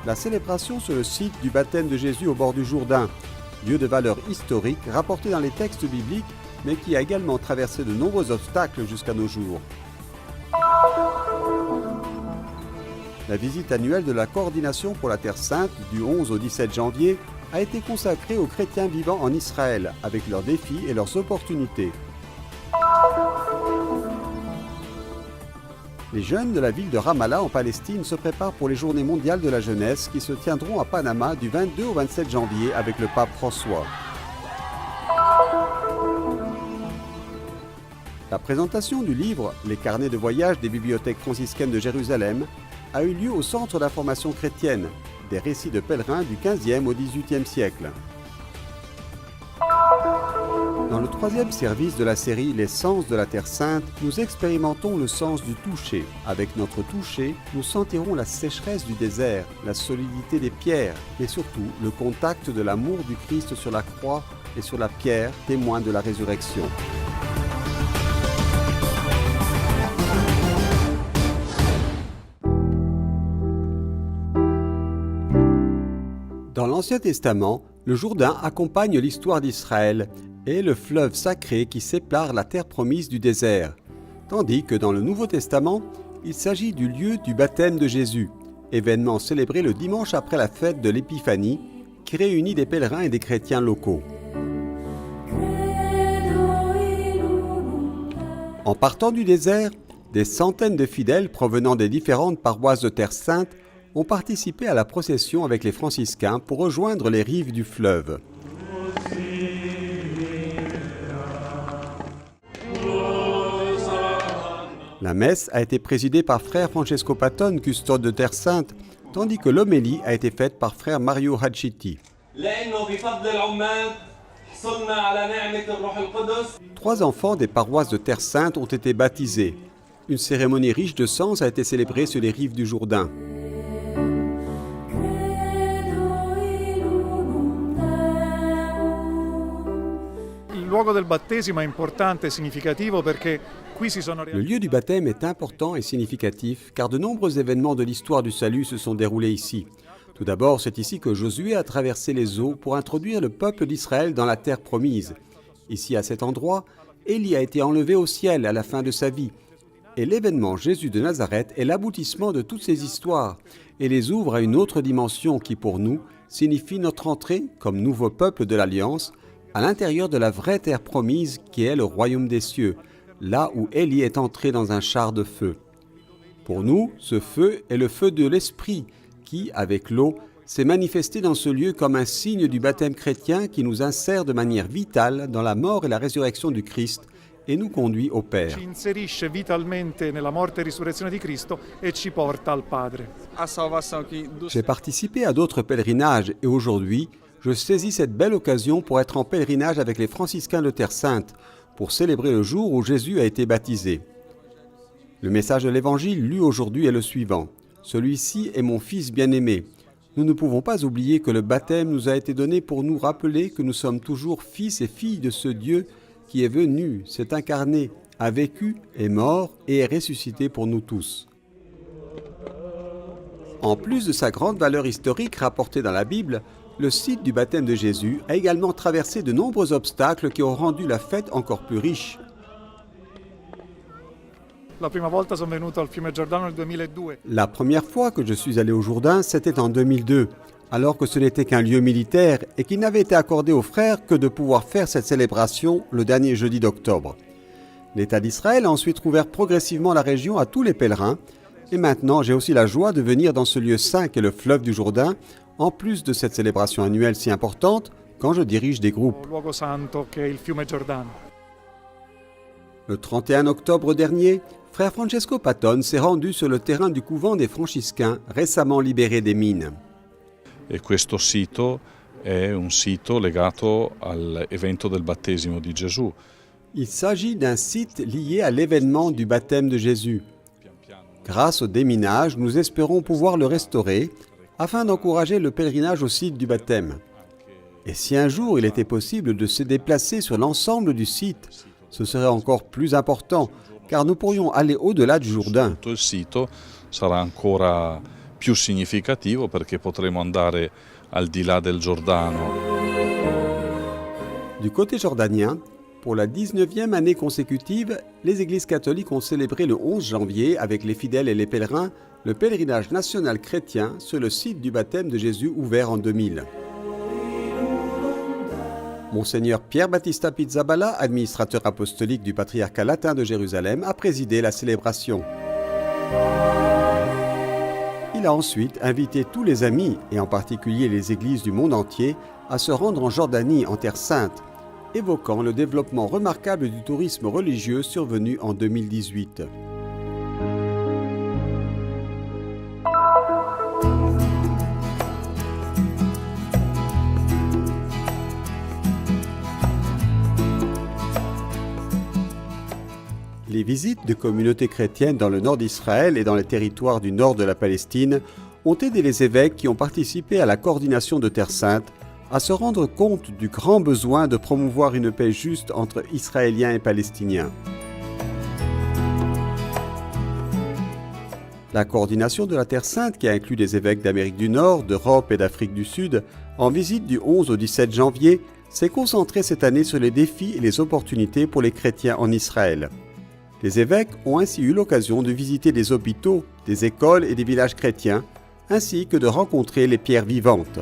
la célébration sur le site du baptême de Jésus au bord du Jourdain, lieu de valeur historique rapporté dans les textes bibliques, mais qui a également traversé de nombreux obstacles jusqu'à nos jours. La visite annuelle de la Coordination pour la Terre Sainte du 11 au 17 janvier a été consacrée aux chrétiens vivant en Israël, avec leurs défis et leurs opportunités. Les jeunes de la ville de Ramallah en Palestine se préparent pour les Journées mondiales de la jeunesse qui se tiendront à Panama du 22 au 27 janvier avec le pape François. La présentation du livre « Les carnets de voyage des bibliothèques franciscaines de Jérusalem » a eu lieu au Centre d'information chrétienne, des récits de pèlerins du XVe au XVIIIe siècle. Dans le troisième service de la série « Les sens de la Terre Sainte », nous expérimentons le sens du toucher. Avec notre toucher, nous sentirons la sécheresse du désert, la solidité des pierres, mais surtout le contact de l'amour du Christ sur la croix et sur la pierre, témoin de la résurrection. Dans l'Ancien Testament, le Jourdain accompagne l'histoire d'Israël et le fleuve sacré qui sépare la terre promise du désert, tandis que dans le Nouveau Testament, il s'agit du lieu du baptême de Jésus, événement célébré le dimanche après la fête de l'Épiphanie, qui réunit des pèlerins et des chrétiens locaux. En partant du désert, des centaines de fidèles provenant des différentes paroisses de Terre Sainte ont participé à la procession avec les franciscains pour rejoindre les rives du fleuve. La messe a été présidée par frère Francesco Patton, custode de Terre Sainte, tandis que l'homélie a été faite par frère Mario Hachiti. 3 enfants des paroisses de Terre Sainte ont été baptisés. Une cérémonie riche de sens a été célébrée sur les rives du Jourdain. Le lieu du baptême est important et significatif car de nombreux événements de l'histoire du salut se sont déroulés ici. Tout d'abord, c'est ici que Josué a traversé les eaux pour introduire le peuple d'Israël dans la terre promise. Ici, à cet endroit, Élie a été enlevé au ciel à la fin de sa vie. Et l'événement Jésus de Nazareth est l'aboutissement de toutes ces histoires et les ouvre à une autre dimension qui, pour nous, signifie notre entrée, comme nouveau peuple de l'Alliance, à l'intérieur de la vraie terre promise qui est le royaume des cieux, là où Élie est entré dans un char de feu. Pour nous, ce feu est le feu de l'Esprit qui, avec l'eau, s'est manifesté dans ce lieu comme un signe du baptême chrétien qui nous insère de manière vitale dans la mort et la résurrection du Christ et nous conduit au Père. J'ai participé à d'autres pèlerinages et aujourd'hui, je saisis cette belle occasion pour être en pèlerinage avec les franciscains de Terre Sainte, pour célébrer le jour où Jésus a été baptisé. Le message de l'Évangile lu aujourd'hui est le suivant. Celui-ci est mon Fils bien-aimé. Nous ne pouvons pas oublier que le baptême nous a été donné pour nous rappeler que nous sommes toujours fils et filles de ce Dieu qui est venu, s'est incarné, a vécu, est mort et est ressuscité pour nous tous. En plus de sa grande valeur historique rapportée dans la Bible, le site du baptême de Jésus a également traversé de nombreux obstacles qui ont rendu la fête encore plus riche. La première fois que je suis allé au Jourdain, c'était en 2002, alors que ce n'était qu'un lieu militaire et qu'il n'avait été accordé aux frères que de pouvoir faire cette célébration le dernier jeudi d'octobre. L'État d'Israël a ensuite rouvert progressivement la région à tous les pèlerins, et maintenant j'ai aussi la joie de venir dans ce lieu saint qu'est le fleuve du Jourdain, en plus de cette célébration annuelle si importante, quand je dirige des groupes. Le 31 octobre dernier, frère Francesco Patton s'est rendu sur le terrain du couvent des franciscains récemment libéré des mines. E questo sito è un sito legato all'evento del battesimo di Gesù. Il s'agit d'un site lié à l'événement du baptême de Jésus. Grâce au déminage, nous espérons pouvoir le restaurer afin d'encourager le pèlerinage au site du baptême. Et si un jour il était possible de se déplacer sur l'ensemble du site, ce serait encore plus important, car nous pourrions aller au-delà du Jourdain. Tutto il sito sarà ancora più significativo perché potremo andare al di là del Giordano. Du côté jordanien, pour la 19e année consécutive, les églises catholiques ont célébré le 11 janvier avec les fidèles et les pèlerins le pèlerinage national chrétien sur le site du baptême de Jésus ouvert en 2000. Monseigneur Pierre Battista Pizzaballa, administrateur apostolique du patriarcat latin de Jérusalem, a présidé la célébration. Il a ensuite invité tous les amis, et en particulier les églises du monde entier, à se rendre en Jordanie, en Terre Sainte, évoquant le développement remarquable du tourisme religieux survenu en 2018. Les visites de communautés chrétiennes dans le nord d'Israël et dans les territoires du nord de la Palestine ont aidé les évêques qui ont participé à la coordination de Terre Sainte à se rendre compte du grand besoin de promouvoir une paix juste entre Israéliens et Palestiniens. La coordination de la Terre Sainte, qui a inclus des évêques d'Amérique du Nord, d'Europe et d'Afrique du Sud, en visite du 11 au 17 janvier, s'est concentrée cette année sur les défis et les opportunités pour les chrétiens en Israël. Les évêques ont ainsi eu l'occasion de visiter des hôpitaux, des écoles et des villages chrétiens, ainsi que de rencontrer les pierres vivantes.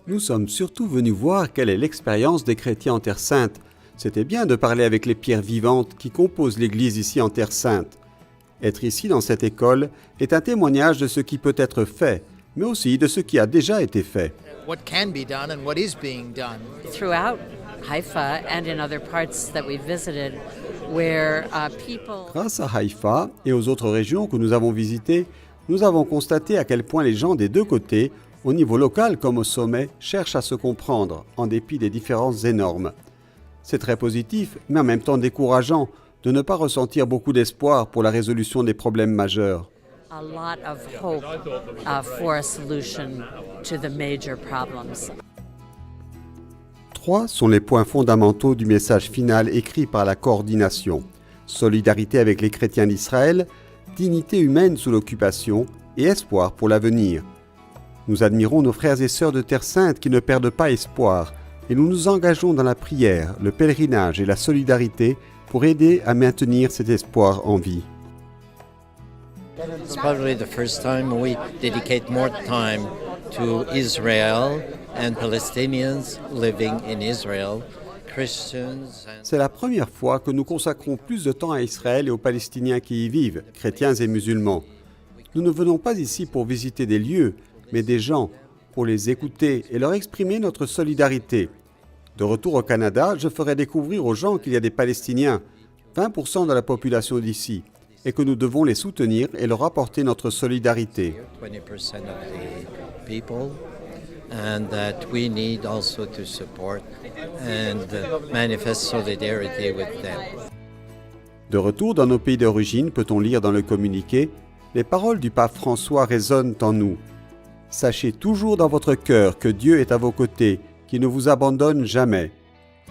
Nous sommes surtout venus voir quelle est l'expérience des chrétiens en Terre Sainte. C'était bien de parler avec les pierres vivantes qui composent l'Église ici en Terre Sainte. Être ici dans cette école est un témoignage de ce qui peut être fait, mais aussi de ce qui a déjà été fait. Throughout Haifa and in other parts that we visited, where people... Grâce à Haïfa et aux autres régions que nous avons visitées, nous avons constaté à quel point les gens des deux côtés, au niveau local comme au sommet, cherchent à se comprendre, en dépit des différences énormes. C'est très positif, mais en même temps décourageant, de ne pas ressentir beaucoup d'espoir pour la résolution des problèmes majeurs. A lot of hope for a solution to the major problems. 3 sont les points fondamentaux du message final écrit par la coordination. Solidarité avec les chrétiens d'Israël, dignité humaine sous l'occupation et espoir pour l'avenir. Nous admirons nos frères et sœurs de Terre Sainte qui ne perdent pas espoir et nous nous engageons dans la prière, le pèlerinage et la solidarité pour aider à maintenir cet espoir en vie. It's probably the first time we dedicate more time to Israel and Palestinians living in Israel, Christians and... C'est la première fois que nous consacrons plus de temps à Israël et aux Palestiniens qui y vivent, chrétiens et musulmans. Nous ne venons pas ici pour visiter des lieux, mais des gens, pour les écouter et leur exprimer notre solidarité. De retour au Canada, je ferai découvrir aux gens qu'il y a des Palestiniens, 20% de la population d'ici, et que nous devons les soutenir et leur apporter notre solidarité. 20% of the people, and that we need also to support and manifest solidarity with them. De retour dans nos pays d'origine, peut-on lire dans le communiqué, les paroles du pape François résonnent en nous. Sachez toujours dans votre cœur que Dieu est à vos côtés, qu'il ne vous abandonne jamais.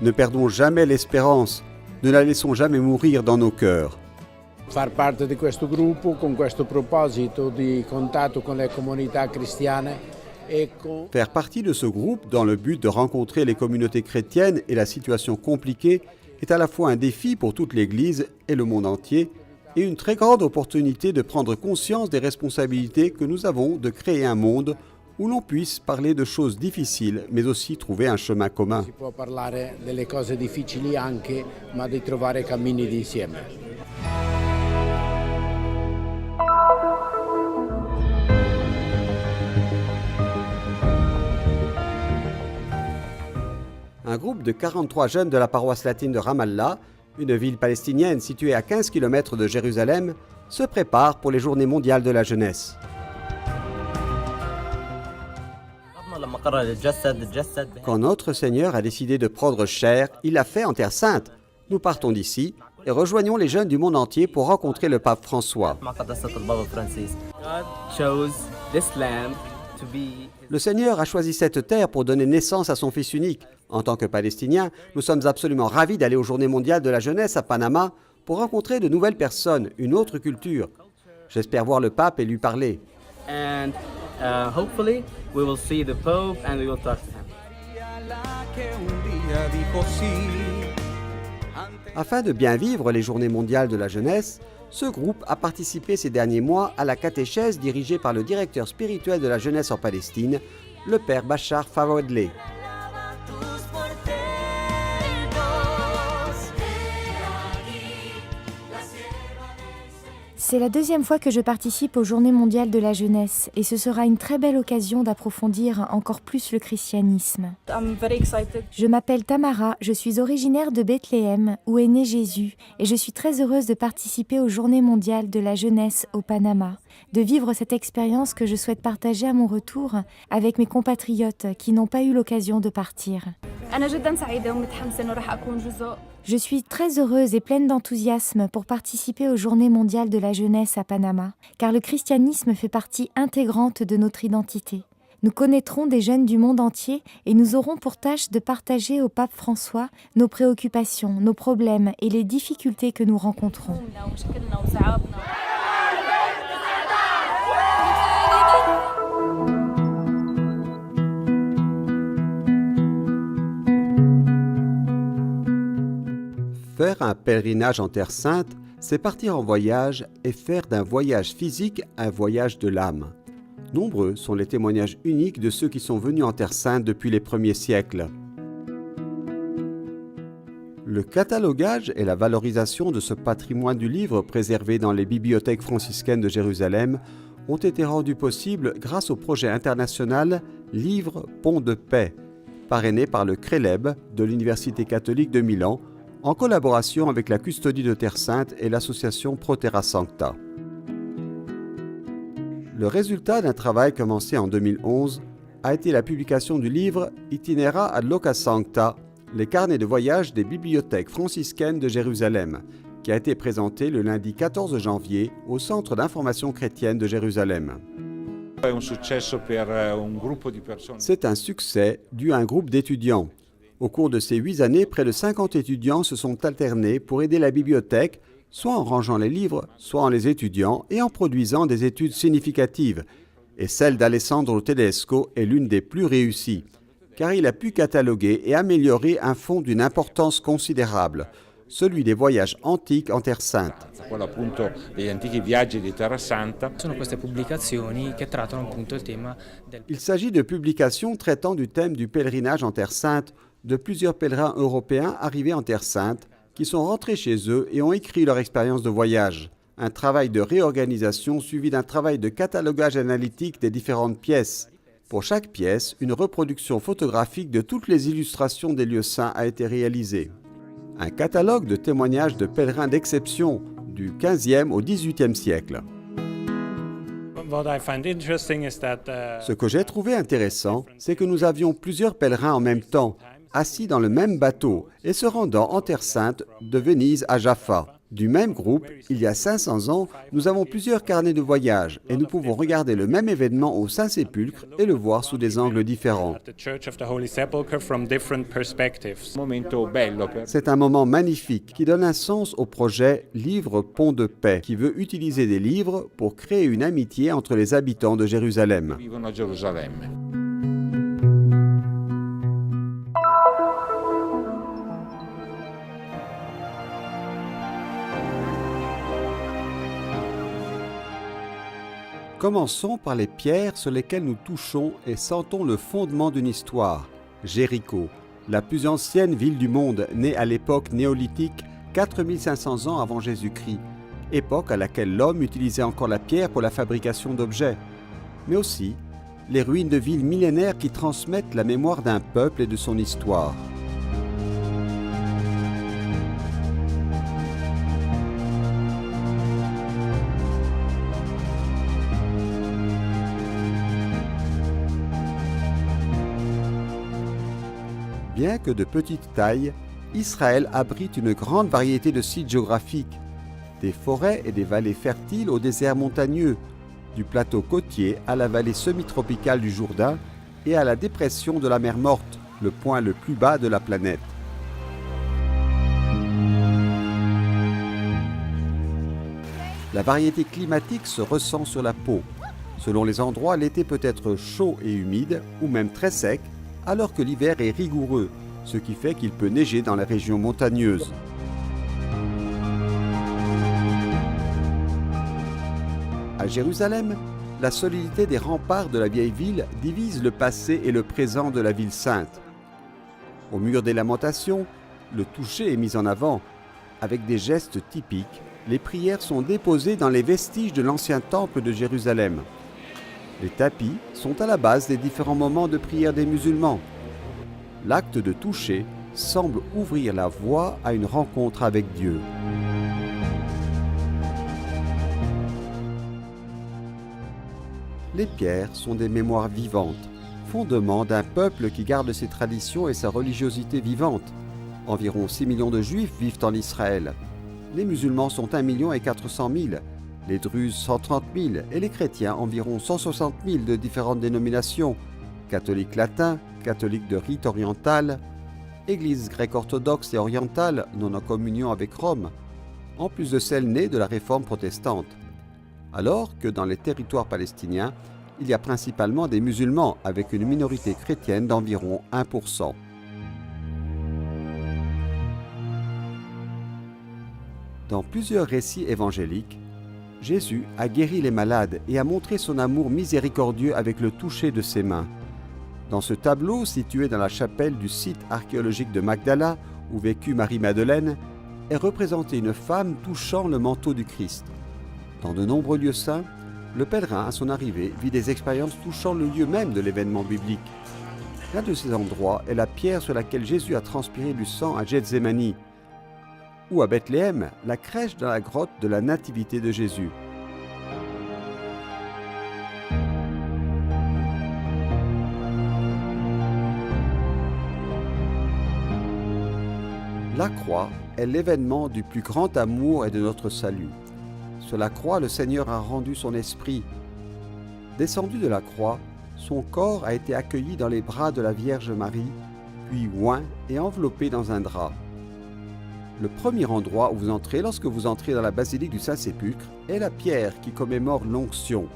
Ne perdons jamais l'espérance, ne la laissons jamais mourir dans nos cœurs. Far parte di questo gruppo con questo proposito di contatto con le comunità cristiane. Faire partie de ce groupe dans le but de rencontrer les communautés chrétiennes et la situation compliquée est à la fois un défi pour toute l'Église et le monde entier et une très grande opportunité de prendre conscience des responsabilités que nous avons de créer un monde où l'on puisse parler de choses difficiles mais aussi trouver un chemin commun. Si può parlare delle cose difficili anche, ma di trovare cammini d'insieme. Un groupe de 43 jeunes de la paroisse latine de Ramallah, une ville palestinienne située à 15 km de Jérusalem, se prépare pour les Journées mondiales de la jeunesse. Quand notre Seigneur a décidé de prendre chair, il l'a fait en Terre Sainte. Nous partons d'ici et rejoignons les jeunes du monde entier pour rencontrer le pape François. Le Seigneur a choisi cette terre pour donner naissance à son Fils unique. En tant que Palestiniens, nous sommes absolument ravis d'aller aux Journées mondiales de la jeunesse à Panama, pour rencontrer de nouvelles personnes, une autre culture. J'espère voir le pape et lui parler. And hopefully we will see the Pope and we will talk to him. Afin de bien vivre les Journées mondiales de la jeunesse, ce groupe a participé ces derniers mois à la catéchèse dirigée par le directeur spirituel de la jeunesse en Palestine, le père Bachar Fawadleh. C'est la deuxième fois que je participe aux Journées mondiales de la jeunesse et ce sera une très belle occasion d'approfondir encore plus le christianisme. Je m'appelle Tamara, je suis originaire de Bethléem où est né Jésus et je suis très heureuse de participer aux Journées mondiales de la jeunesse au Panama, de vivre cette expérience que je souhaite partager à mon retour avec mes compatriotes qui n'ont pas eu l'occasion de partir. Je suis très heureuse et pleine d'enthousiasme pour participer aux Journées mondiales de la jeunesse à Panama, car le christianisme fait partie intégrante de notre identité. Nous connaîtrons des jeunes du monde entier et nous aurons pour tâche de partager au pape François nos préoccupations, nos problèmes et les difficultés que nous rencontrons. Faire un pèlerinage en Terre Sainte, c'est partir en voyage et faire d'un voyage physique un voyage de l'âme. Nombreux sont les témoignages uniques de ceux qui sont venus en Terre Sainte depuis les premiers siècles. Le catalogage et la valorisation de ce patrimoine du livre préservé dans les bibliothèques franciscaines de Jérusalem ont été rendus possibles grâce au projet international Livre Pont de Paix, parrainé par le CRELEB de l'Université catholique de Milan, en collaboration avec la Custodie de Terre Sainte et l'association Pro Terra Sancta. Le résultat d'un travail commencé en 2011 a été la publication du livre Itinera ad Loca Sancta, les carnets de voyage des bibliothèques franciscaines de Jérusalem, qui a été présenté le lundi 14 janvier au Centre d'information chrétienne de Jérusalem. C'est un succès dû à un groupe d'étudiants. Au cours de ces 8 années, près de 50 étudiants se sont alternés pour aider la bibliothèque, soit en rangeant les livres, soit en les étudiant et en produisant des études significatives. Et celle d'Alessandro Tedesco est l'une des plus réussies, car il a pu cataloguer et améliorer un fonds d'une importance considérable, celui des voyages antiques en Terre Sainte. Il s'agit de publications traitant du thème du pèlerinage en Terre Sainte de plusieurs pèlerins européens arrivés en Terre Sainte qui sont rentrés chez eux et ont écrit leur expérience de voyage. Un travail de réorganisation suivi d'un travail de catalogage analytique des différentes pièces. Pour chaque pièce, une reproduction photographique de toutes les illustrations des lieux saints a été réalisée. Un catalogue de témoignages de pèlerins d'exception du 15e au 18e siècle. Ce que j'ai trouvé intéressant, c'est que nous avions plusieurs pèlerins en même temps, assis dans le même bateau et se rendant en Terre Sainte de Venise à Jaffa. Du même groupe, il y a 500 ans, nous avons plusieurs carnets de voyage et nous pouvons regarder le même événement au Saint-Sépulcre et le voir sous des angles différents. C'est un moment magnifique qui donne un sens au projet Livre Pont de Paix, qui veut utiliser des livres pour créer une amitié entre les habitants de Jérusalem. Commençons par les pierres sur lesquelles nous touchons et sentons le fondement d'une histoire. Jéricho, la plus ancienne ville du monde, née à l'époque néolithique 4500 ans avant Jésus-Christ, époque à laquelle l'homme utilisait encore la pierre pour la fabrication d'objets. Mais aussi les ruines de villes millénaires qui transmettent la mémoire d'un peuple et de son histoire. Bien que de petite taille, Israël abrite une grande variété de sites géographiques, des forêts et des vallées fertiles au désert montagneux, du plateau côtier à la vallée semi-tropicale du Jourdain et à la dépression de la mer Morte, le point le plus bas de la planète. La variété climatique se ressent sur la peau. Selon les endroits, l'été peut être chaud et humide, ou même très sec, alors que l'hiver est rigoureux, ce qui fait qu'il peut neiger dans les régions montagneuses. À Jérusalem, la solidité des remparts de la vieille ville divise le passé et le présent de la ville sainte. Au mur des lamentations, le toucher est mis en avant. Avec des gestes typiques, les prières sont déposées dans les vestiges de l'ancien temple de Jérusalem. Les tapis sont à la base des différents moments de prière des musulmans. L'acte de toucher semble ouvrir la voie à une rencontre avec Dieu. Les pierres sont des mémoires vivantes, fondement d'un peuple qui garde ses traditions et sa religiosité vivante. Environ 6 millions de Juifs vivent en Israël. Les musulmans sont 1 400 000, les Druzes 130 000 et les chrétiens environ 160 000 de différentes dénominations, catholiques latins, catholiques de rite oriental, églises grecques orthodoxes et orientales non en communion avec Rome, en plus de celles nées de la réforme protestante. Alors que dans les territoires palestiniens, il y a principalement des musulmans avec une minorité chrétienne d'environ 1%. Dans plusieurs récits évangéliques, Jésus a guéri les malades et a montré son amour miséricordieux avec le toucher de ses mains. Dans ce tableau, situé dans la chapelle du site archéologique de Magdala, où vécut Marie-Madeleine, est représentée une femme touchant le manteau du Christ. Dans de nombreux lieux saints, le pèlerin, à son arrivée, vit des expériences touchant le lieu même de l'événement biblique. L'un de ces endroits est la pierre sur laquelle Jésus a transpiré du sang à Gethsémani, ou à Bethléem, la crèche dans la grotte de la Nativité de Jésus. La croix est l'événement du plus grand amour et de notre salut. Sur la croix, le Seigneur a rendu son esprit. Descendu de la croix, son corps a été accueilli dans les bras de la Vierge Marie, puis oint et enveloppé dans un drap. Le premier endroit où vous entrez lorsque vous entrez dans la basilique du Saint-Sépulcre est la pierre qui commémore l'onction.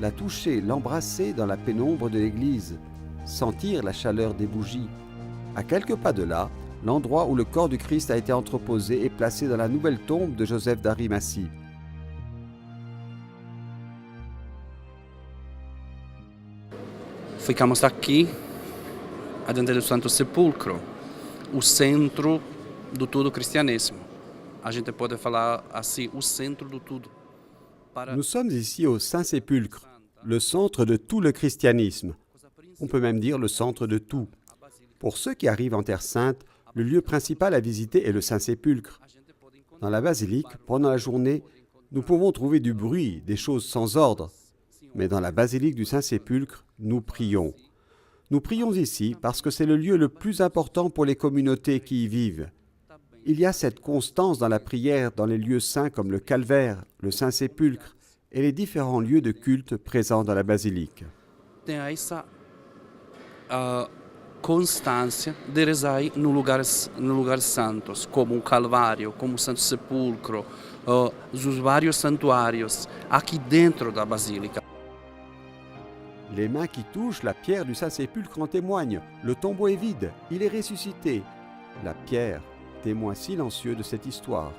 La toucher, l'embrasser dans la pénombre de l'église, sentir la chaleur des bougies. À quelques pas de là, l'endroit où le corps du Christ a été entreposé et placé dans la nouvelle tombe de Joseph d'Arimathie. Ficamos aqui, adiante do Santo Sepulcro, o centro do todo cristianismo. A gente pode falar assim, o centro do tudo. Nous sommes ici au Saint-Sépulcre, le centre de tout le christianisme. On peut même dire le centre de tout. Pour ceux qui arrivent en Terre Sainte, le lieu principal à visiter est le Saint-Sépulcre. Dans la basilique, pendant la journée, nous pouvons trouver du bruit, des choses sans ordre. Mais dans la basilique du Saint-Sépulcre, nous prions. Nous prions ici parce que c'est le lieu le plus important pour les communautés qui y vivent. Il y a cette constance dans la prière dans les lieux saints comme le Calvaire, le Saint-Sépulcre et les différents lieux de culte présents dans la basilique. Tem essa constância de rezar no lugares santos, como o Calvário, como o Santo Sepulcro, os vários santuários aqui dentro da basílica. Les mains qui touchent la pierre du Saint-Sépulcre en témoignent. Le tombeau est vide, il est ressuscité. La pierre, témoin silencieux de cette histoire.